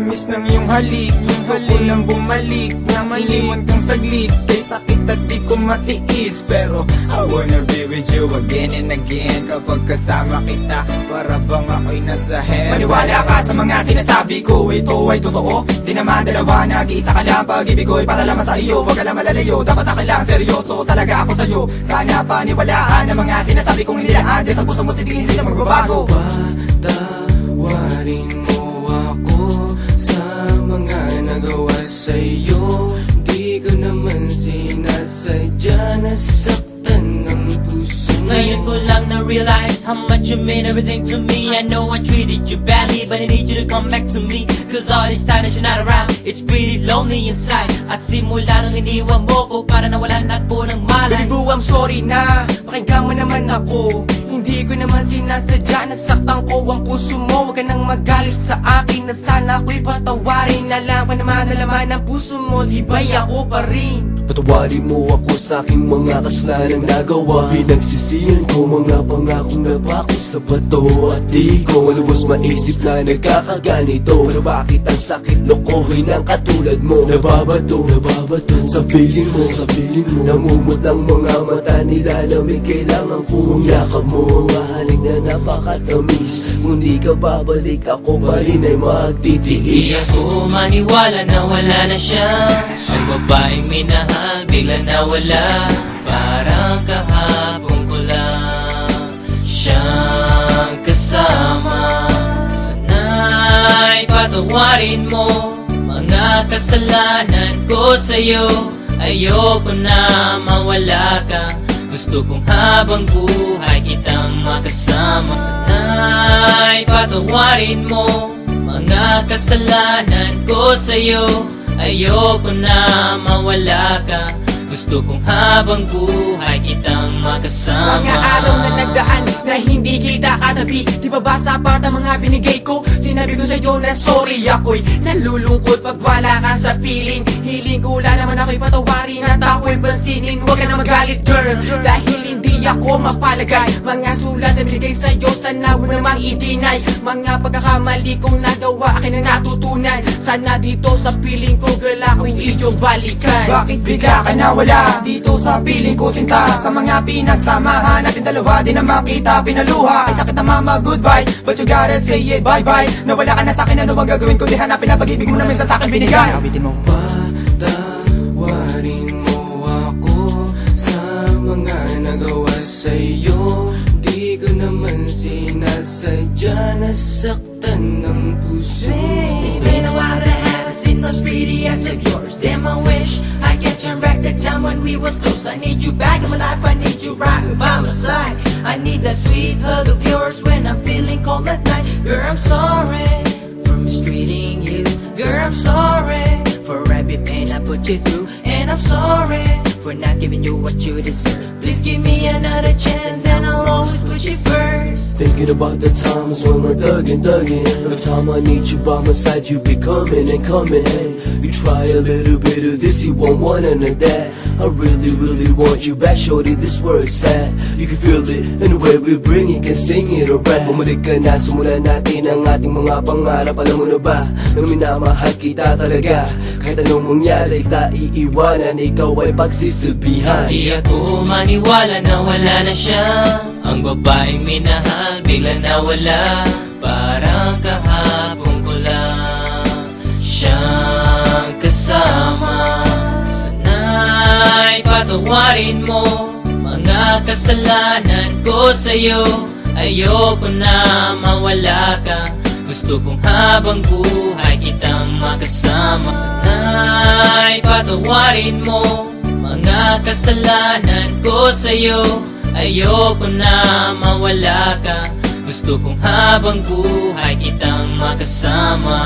tamis ng iyong halik. Gusto ko lang bumalik na maliwan kang saglit. Kay sakit at di ko matiis, pero I wanna be with you again and again. Kapag kasama kita, para bang ako'y nasa heaven. Maniwala ka sa mga sinasabi ko, ito ay totoo. Di naman dalawa, nag-iisa ka lang. Pag-ibig ko'y para lamang sa iyo, wag ka lang malalayo. Dapat akin lang, seryoso talaga ako sa'yo. Sana paniwalaan ang mga sinasabi kong hindi lang andyan sa puso mo, titigil hindi na magbabago. Patawarin mo ako sa mga nagawa sa'yo. Di ko naman sinasadya, nasaktan ng puso. Ngayon ko lang na-realize how much you mean everything to me. I know I treated you badly, but I need you to come back to me. Cause all this time that you're not around, it's pretty lonely inside. At simula nung iniwan mo ko, para nawalan ako ng malay. Baby boo, I'm sorry na, pakinggan mo naman ako. Hindi ko naman sinasadya, nasaktan ko ang puso mo. Huwag ka nang magalit sa akin, at sana ako'y patawarin. Alam ko naman na laman ng puso mo, di ba'y ako pa rin? Patawarin mo ako sa aking mga kasalanan nagawa. Pinagsisihan ko mga pangakong napako sa bato. At di ko maluwas maisip na nagkakaganito. Pero bakit ang sakit lokohin ng katulad mo? Nababato sa piling mo, namumot ang mga mata nila. Lamig kailangan kong yakap mo. Mahaling na napakatamis. Kung di ka babalik, ako pa rin ay magtitiis. Di ako maniwala na wala na siya. Ang babaeng minahal bigla nawala. Parang kahapon ko lang siyang kasama. Sana'y patawarin mo mga kasalanan ko sa'yo. Ayoko na mawala ka. Gusto kong habang buhay kitang makasama. Sana'y patawarin mo mga kasalanan ko sa'yo. Ayoko na mawala ka. Gusto kong habang buhay kitang makasama. Mga araw na nagdaan na hindi kita katabi. Di ba ba sapat ang mga binigay ko? Sinabi ko sa'yo na sorry, ako'y nalulungkot pag wala ka sa piling. Hiling ko lang naman ako'y patawarin at ako'y pansinin. Huwag ka na magalit girl, dahil hindi ako mapalagay. Mga sulat na binigay sa'yo, sana mo namang i-deny. Mga pagkakamali kong nagawa, akin na natutunan. Sana dito sa piling ko girl, ako'y iyong balikan. Bakit bigla ka nawala dito sa piling ko sinta? Sa mga pinagsamahan natin dalawa, di na makita pinaluha. Ay sakit na mama, goodbye, but you gotta say it bye-bye. Nawala ka na sa'kin, ano bang gagawin ko? Di hanapin na pag-ibig mo na minsan sa'kin binigay. Abitin mo. Patawarin mo ako sa mga nagawa sa'yo. Di ko naman sinasadya, nasaktan ng puso. It's been a while that I haven't seen those pretty eyes of yours. Damn, I wish I could turn back the time when we was close. I need you back in my life, I need you right by my side. I need that sweet hug of yours when I'm feeling cold at night. Girl, I'm sorry for mistreating you. Girl, I'm sorry for every pain I put you through. And I'm sorry for not giving you what you deserve. Please give me another chance and I'll always put you first. Thinking about the times when we're thugging. Every time I need you by my side, you be coming and coming. Hey, you try a little bit of this, you won't want none of that. I really, really want you back, shorty, this word's sad. You can feel it, and the way we bring it, can sing it or rap. Bumalik ka na, simulan natin ang ating mga pangarap. Alam mo na ba, na minamahal kita talaga. Kahit anong mangyari, kita iiwanan, ikaw ay pagsisilbihan. Di ako maniwala na wala na siya. Ang babaeng minahal bigla nawala. Parang kahapon ko lang siyang kasama. Sana'y patawarin mo mga kasalanan ko sa'yo. Ayoko na mawala ka. Gusto kong habang buhay kitang makasama. Sana'y patawarin mo mga kasalanan ko sa'yo. Ayoko na mawala ka. Gusto kong habang buhay kitang makasama.